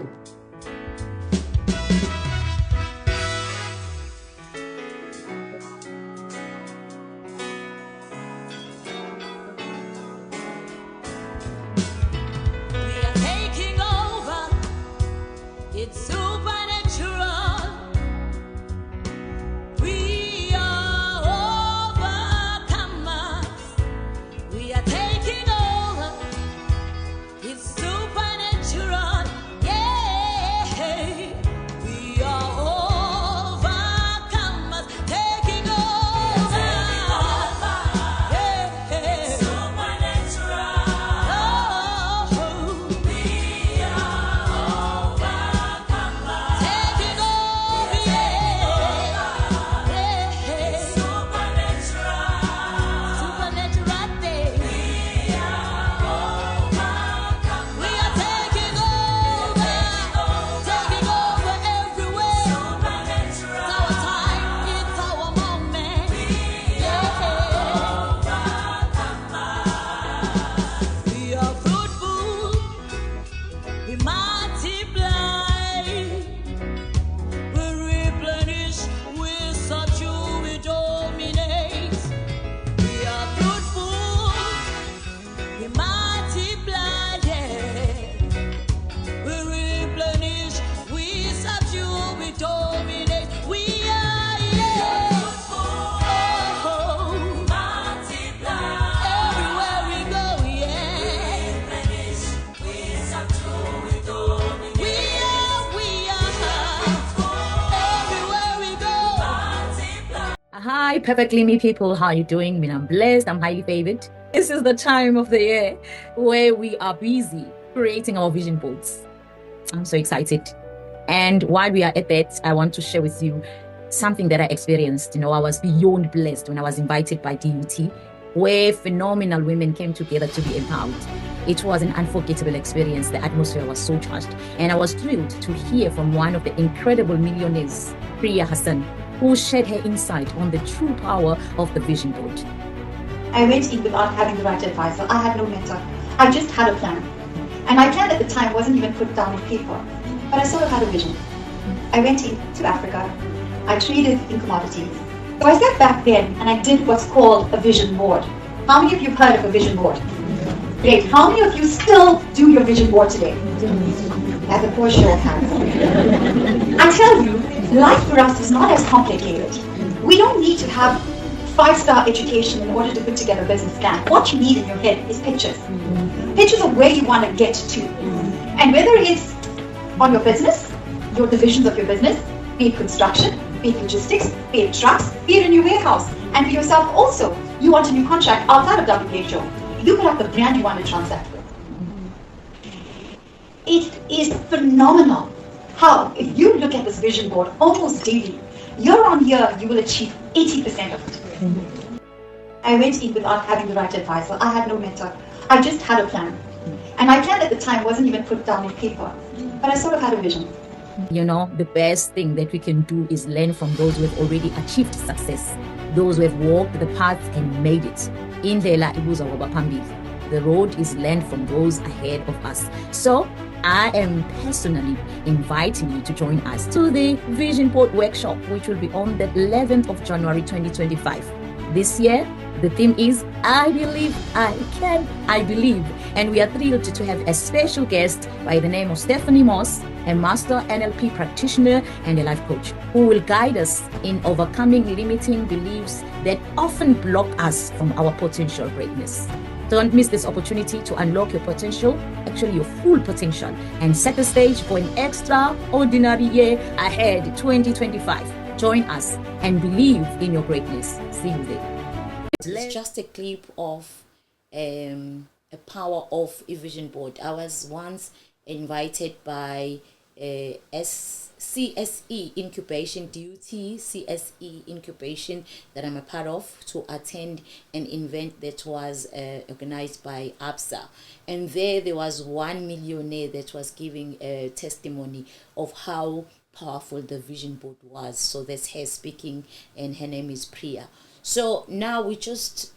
all. We are taking over. It's supernatural. We are overcomers. We are taking over. It's supernatural. Yeah. We are overcomers. Taking over. Yeah. Supernatural. Oh. We are overcomers. Taking over. Yeah. Supernatural. Supernatural day. We are overcomers. We are taking over. Taking over everywhere. Supernatural. It's our time. It's our moment. We are overcomers. We are fruitful. We multiply. We replenish. We subdue. We dominate. We are fruitful. We multiply. Yeah. We replenish. We subdue. We dominate. We are, yeah. Oh, multiply. Everywhere we go, yeah. Replenish. We subdue. We dominate. We are. Everywhere we go. Multiply. Hi, perfectly me people. How are you doing? I mean, I'm blessed. I'm highly favored. This is the time of the year where we are busy creating our vision boards. I'm so excited. And while we are at that, I want to share with you something that I experienced. I was beyond blessed when I was invited by DUT, where phenomenal women came together to be empowered. It was an unforgettable experience. The atmosphere was so charged. And I was thrilled to hear from one of the incredible millionaires, Priya Hassan, who shared her insight on the true power of the vision board. I went in without having the right advisor. I had no mentor. I just had a plan. And my plan at the time wasn't even put down on paper, but I sort of had a vision. I went into Africa. I traded in commodities. So I sat back then and I did what's called a vision board. How many of you have heard of a vision board? Great. How many of you still do your vision board today? That's a poor show of hands. I tell you, life for us is not as complicated. We don't need to have 5-star education in order to put together a business plan. What you need in your head is pictures. Pictures of where you want to get to. And whether it's on your business, your divisions of your business, be it construction, be it logistics, be it trucks, be it a new warehouse. And for yourself also, you want a new contract outside of WHO. You could have the brand you want to transact with. It is phenomenal how, if you look at this vision board almost daily, year on year, you will achieve 80% of it. I went in without having the right advisor. I had no mentor. I just had a plan. And my plan at the time wasn't even put down on paper, but I sort of had a vision. The best thing that we can do is learn from those who have already achieved success, those who have walked the path and made it. Indlela ibuza kwabaphambili. The road is learned from those ahead of us. So I am personally inviting you to join us to the Vision Board Workshop, which will be on the 11th of January 2025. This year, the theme is I Believe, I Can, I Believe. And we are thrilled to have a special guest by the name of Stephanie Moss, a master NLP practitioner and a life coach, who will guide us in overcoming limiting beliefs that often block us from our potential greatness. Don't miss this opportunity to unlock your potential, actually your full potential, and set the stage for an extraordinary year ahead, 2025. Join us and believe in your greatness. See you there. It's just a clip of a power of a vision board. I was once invited by CSE Incubation, DUT CSE Incubation, that I'm a part of, to attend an event that was organized by ABSA. And there was one millionaire that was giving a testimony of how powerful the vision board was. So that's her speaking, and her name is Priya. So now we're just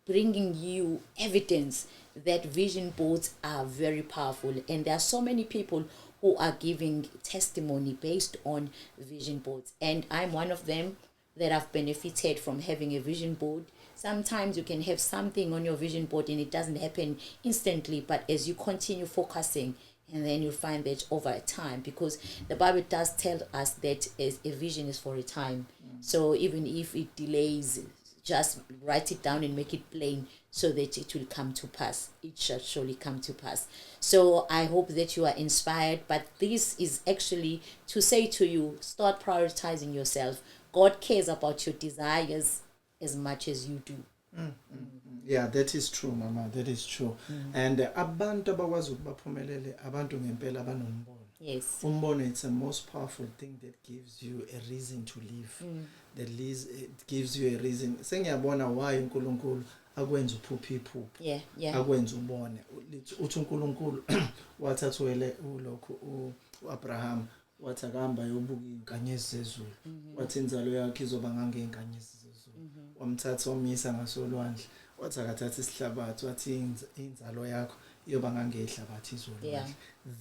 bringing you evidence that vision boards are very powerful, and there are so many people who are giving testimony based on vision boards. And I'm one of them that have benefited from having a vision board. Sometimes you can have something on your vision board and it doesn't happen instantly, but as you continue focusing, and then you find that over time, because the Bible does tell us that as a vision is for a time. So even if it delays, just write it down and make it plain so that it will come to pass. It shall surely come to pass. So I hope that you are inspired, but this is actually to say to you, start prioritizing yourself. God cares about your desires as much as you do. Yeah, that is true, Mama. That is true. And abantu abakwazi ukubaphumelele abantu ngempela abanombono. Yes. Umbono, it's the most powerful thing that gives you a reason to live. It gives you a reason. Sengiyabona why uNkulunkulu akwenza uphuphe iphupho. Yeah. Akwenza ubone. Uthi uNkulunkulu wathatha ulokhu uAbraham wathi akahamba yobuka inkanyezi zezulu. Wathi inzalo yakhe izoba ngangeinkanyezi zezulu. Wamthatha wamisa ngasolwandle. Wathi akathatha isihlabathi wathi inzalo yakho iyoba ngangeihlabathi izolwandle.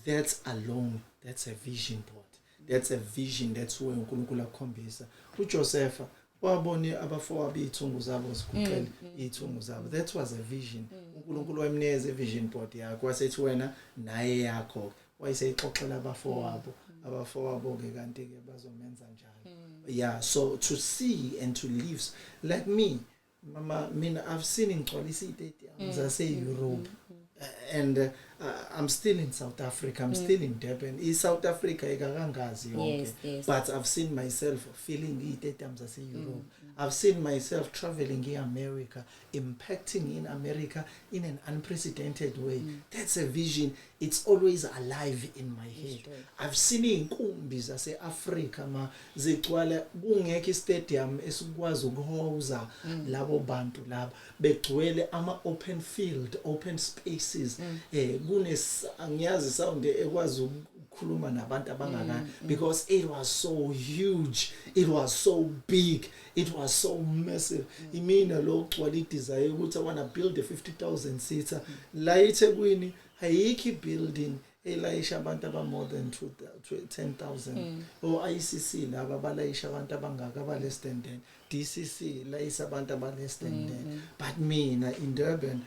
That's alone, that's a vision board. That's a vision, that's where uNkulunkulu akhombisa. uJoseph wabona abafowabo izithungu zabo ziguqele izithungu zabo. That was a vision. uNkulunkulu wayemnikeza a vision board yakhe wasethi wena naye yakho wayeseyixoxela abafowabo ke kanti ke bazomenza njalo. Yeah, so to see and to live like me, Mama, I've seen in stadiums zase-Europe. And I'm still in South Africa. I'm still in Durban. In South Africa, Yes. but I've seen myself feeling items as Europe. I've seen myself traveling in America, impacting in America in an unprecedented way. That's a vision. It's always alive in my head. I've seen inkumbi zase-Africa zigcwala kungekho stadium esikwazi ukuhoza labo bantu laba begcwele open field, open spaces. Angiyazi sound ekwazi ukukhuluma nabantu abangaka because it was so huge, it was so big, it was so massive. Imina lo gcwala desire ukuthi I want to build a 50,000 seater la eThekwini. Hayikho building elayisha abantu aba more than 10,000 or ICC laba balayisha abantu abangaka aba less than 10, DCC layisa abantu aba less than 10. But mina in Durban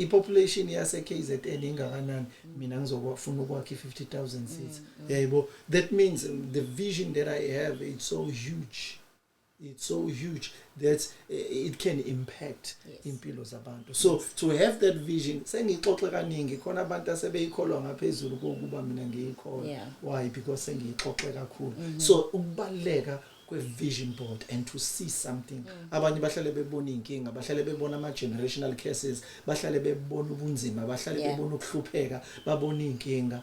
population yase KZN ingakanani, mina ngizofuna ukwakha 50,000 seats. Yebo, that means the vision that I have, it's so huge. It's so huge that it can impact impilo zabantu. So to have that vision, sengixoxe kaningi khona abantu asebeyikholwa ngaphezulu kokuba mina ngiyikholwa. Why? Because sengixoxe kakhulu. So ukubaleka kwe-vision board and to see something. Abanye bahlale bebona inkinga, bahlale bebona ama-generational curses, bahlale bebona ubunzima, bahlale bebona ukuhlupheka, babona inkinga.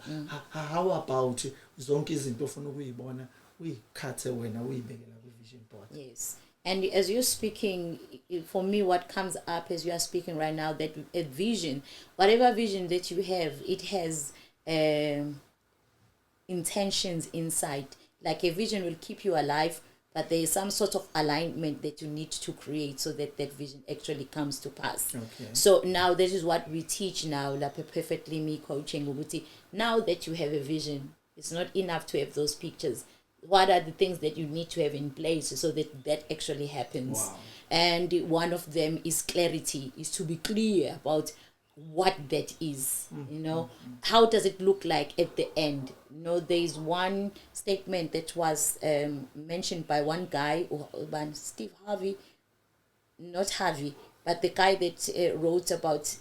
How about zonke izinto ofuna ukuyibona uyikhathe wena uyibekela ku-vision board? Yes. And as you're speaking, for me, what comes up as you are speaking right now, that a vision, whatever vision that you have, it has intentions inside. Like a vision will keep you alive, but there is some sort of alignment that you need to create so that that vision actually comes to pass. Okay. So now this is what we teach now, like perfectly me coaching Ubuti. Now that you have a vision, it's not enough to have those pictures. What are the things that you need to have in place so that that actually happens? Wow. And one of them is clarity, is to be clear about what that is. You know, how does it look like at the end? You know, there is one statement that was mentioned by one guy, by Steve Harvey, not Harvey, but the guy that wrote about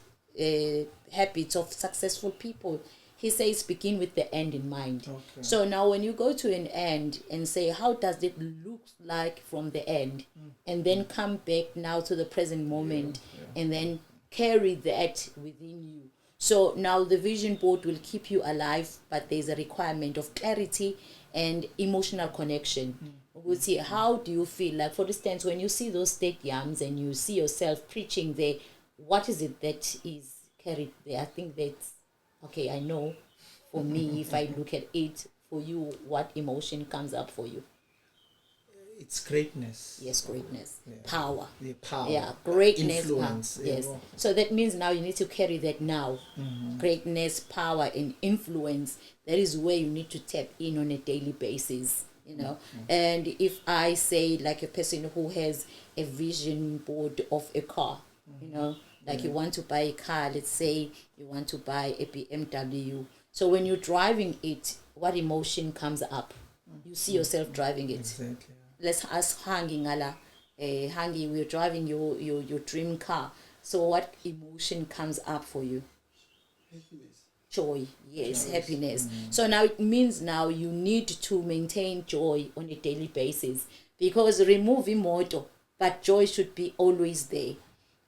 habits of successful people. He says begin with the end in mind. Okay. So now when you go to an end and say, how does it look like from the end? And then come back now to the present moment and then carry that within you. So now the vision board will keep you alive, but there's a requirement of clarity and emotional connection. We'll see, how do you feel? Like, for instance, when you see those stadiums and you see yourself preaching there, what is it that is carried there? I think that's, okay, I know for me, if I look at it, for you, what emotion comes up for you? it's greatness. Yes, greatness, Yeah. power. The power. Yeah, greatness, Influence. yes. yabo. So that means now you need to carry that now. Mm-hmm. Greatness, power, and influence. That is where you need to tap in on a daily basis. You know, and if I say like a person who has a vision board of a car, you know, like you want to buy a car, let's say you want to buy a BMW. So when you're driving it, what emotion comes up? You see yourself driving it. Exactly. Let's ask Hangi Ngala. Hangi, we're driving your dream car. So what emotion comes up for you? Joy, yes, happiness. So now it means now you need to maintain joy on a daily basis, because remove imoto, but joy should be always there.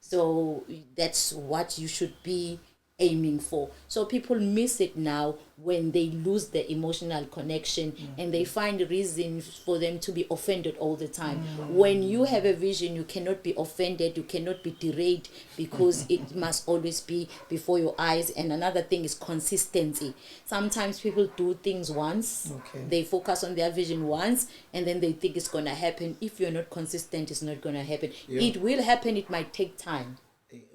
So that's what you should be aiming for. So people miss it now when they lose the emotional connection and they find a reason for them to be offended all the time. When you have a vision, you cannot be offended, you cannot be derailed, because it must always be before your eyes. And another thing is consistency. Sometimes people do things once, they focus on their vision once, and then they think it's gonna happen. If you're not consistent, it's not gonna happen. It will happen, it might take time.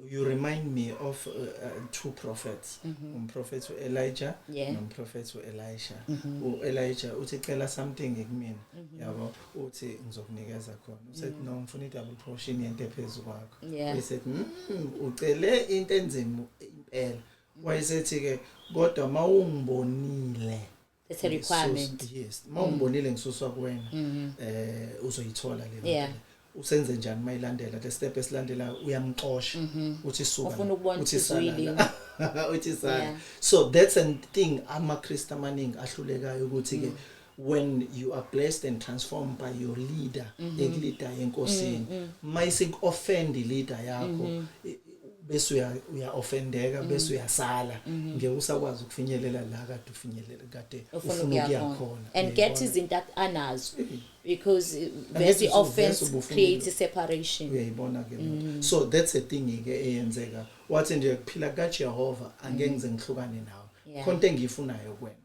You remind me of two prophets, prophet Elijah and prophet Elisha. Elijah uthi cela something kumina yabo uthi ngizokunikeza khona. Usaid no ngifuna double portion yento ephezulu kwakho. He said ucele into enzima impela. Wayesethi ke kodwa mawungibonile, that's a requirement. Yes, mawungibonile ngisuswa kuwena uzoyithola le. Usenze njani mayilandela the step esilandela uyamxosha uthi suka ufuna ukubona uthi sala uthi sala. So that's a thing amaKristu amaningi ahlulekayo ukuthi ke when you are blessed and transformed by your leader, leader enkosini, mayisik offend leader yakho bese uya offendeka bese uyasala ngeke usakwazi ukufinyelela la kade ufinyelela kade ufuna ukuya khona and get izinto anazo, because very offense creates a separation. Uyayibona ke so that's a thing ke eyenzeka wathi nje kuphila kaJehova angeke ngize ngihlukane nawe konke engiyifunayo kuwena.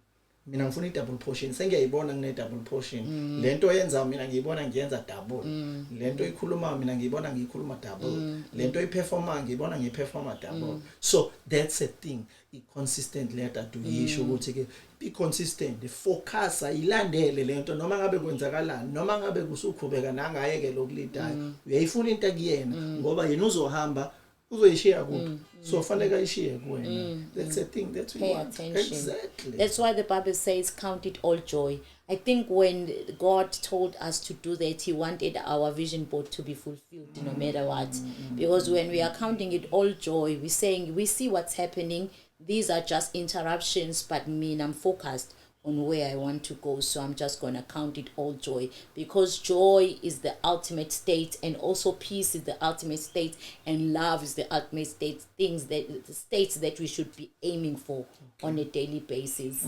Mina ngifuna i-double portion, sengiyayibona ngine-double portion. Lento yenza mina ngiyibona ngiyenza double. Lento ikhuluma mina ngiyibona ngiyikhuluma double. Lento iperforma ngiyibona ngiyiperforma double. So that's a thing. I-consistent letter to yisho ukuthi ke be consistent, focus, ilandele lento noma ngabe kwenzakalani, noma ngabe kusuqhubeka nangayeke lokulidayo. Uyayifuna into kuyena ngoba yena uzohamba uzoyishiya kuphi. So fanele ayishiye kuwena. That's a thing that we want. Attention. Exactly. That's why the Bible says count it all joy. I think when God told us to do that, He wanted our vision board to be fulfilled no matter what. Because when we are counting it all joy, we're saying we see what's happening. These are just interruptions, but I'm focused on where I want to go, so I'm just gonna count it all joy, because joy is the ultimate state, and also peace is the ultimate state, and love is the ultimate state. Things that the states that we should be aiming for on a daily basis.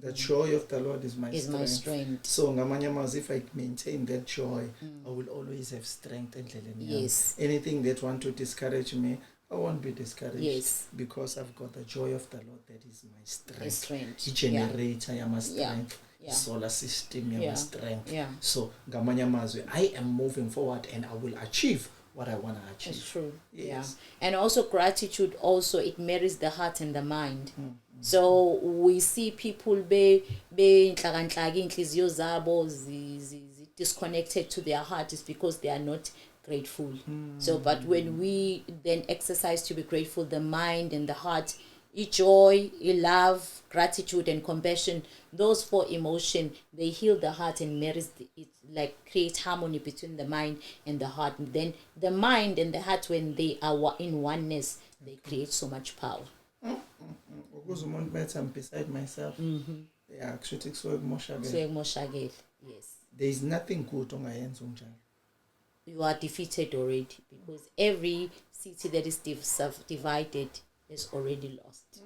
The joy of the Lord is my strength. So ngamanye amazwi, if I maintain that joy, I will always have strength endleleni yami. Yes. Anything that want to discourage me, I won't be discouraged. Yes. Because I've got the joy of the Lord that is my strength. Strength. The generator yama strength. Solar system yama strength. So ngamanye amazwi, I am moving forward and I will achieve what I want to achieve. It's true. Yes. Yeah. And also gratitude, also it marries the heart and the mind. So we see people be inhlakanhlaka inhliziyo zabo disconnected to their heart, is because they are not grateful. So but when we then exercise to be grateful, the mind and the heart, joy, love, gratitude and compassion, those four emotions, they heal the heart and marries it, like create harmony between the mind and the heart. And then the mind and the heart, when they are in oneness, they create so much power. Because umuntu bethi I'm beside myself. Yeah, kushuthi kusuke kumoshakele. Yes. There is nothing good ongayenza unjalo. You are defeated already, because every city that is divided is already lost.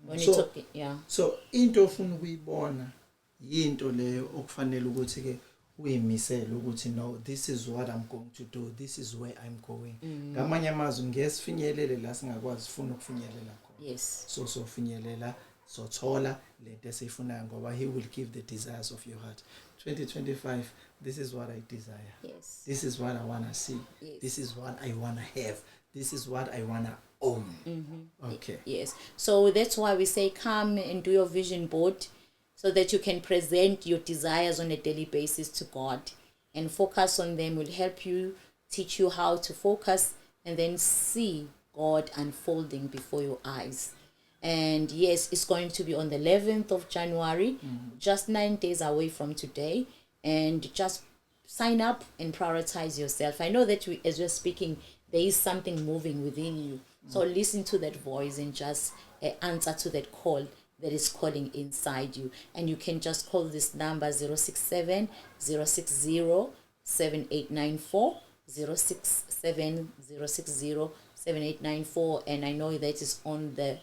When you talk, So into ofuna ukuyibona yinto leyo okufanele ukuthi ke uyimisele ukuthi no, this is what I'm going to do, this is where I'm going. Ngamanye amazwi ngesifinyelele la singakwazi ufuna ukufinyelela khona. Yes. So finyelela so thola lento esifunayo ngoba he will give the desires of your heart. 2025, this is what I desire. Yes. This is what I want to see. Yes. This is what I want to have. This is what I want to own. Okay. Yes. So that's why we say come and do your vision board so that you can present your desires on a daily basis to God, and focus on them will help you, teach you how to focus, and then see God unfolding before your eyes. And yes, it's going to be on the 11th of January, just 9 days away from today. And just sign up and prioritize yourself. I know that as we're speaking, there is something moving within you. So listen to that voice and just answer to that call that is calling inside you. And you can just call this number 067 060 7894, 067 060 7894, and I know that is on the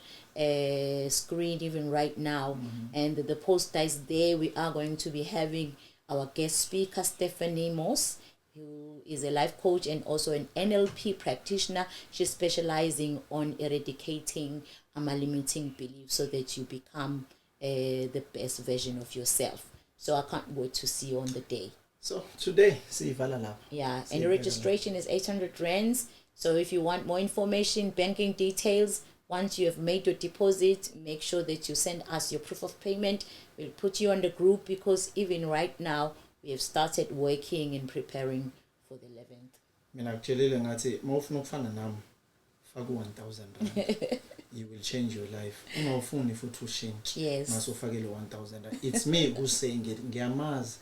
screen even right now. And the poster is there. We are going to be having our guest speaker, Stephanie Moss, who is a life coach and also an NLP practitioner. She's specializing on eradicating limiting beliefs so that you become the best version of yourself. So I can't wait to see you on the day. So today, see Valala. Yeah, and registration is 800 rands. So if you want more information, banking details, once you have made your deposit, make sure that you send us your proof of payment. We'll put you on the group, because even right now, we have started working and preparing for the 11th. Mina kutshelile ngathi mawufuna ukufana nami faka 1000 rand. You will change your life. Uma ufuni futhi ushintshe. Yes. Masufake lo 1000 rand. It's me who's saying it. Ngiyamazi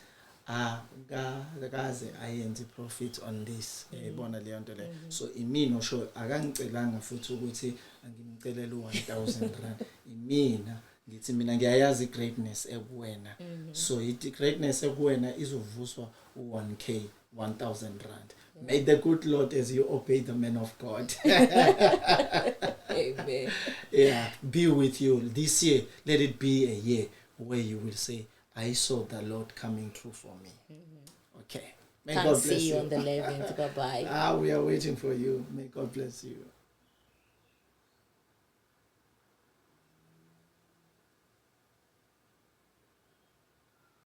akaze ayenze profit on this. Bona leyo nto le. So imina osho akangicelanga futhi ukuthi angimcelela u 1000 rand. Imina ngithi mina ngiyayazi greatness ekuwena. So it greatness ekuwena izovuswa u1k 1000 rand. May the good Lord, as you obey the man of God, Amen. Yeah, be with you this year. Let it be a year where you will say, I saw the Lord coming through for me. Okay. May Can't God bless see you you. on the 11th. Bye-bye. We are waiting for you. May God bless you.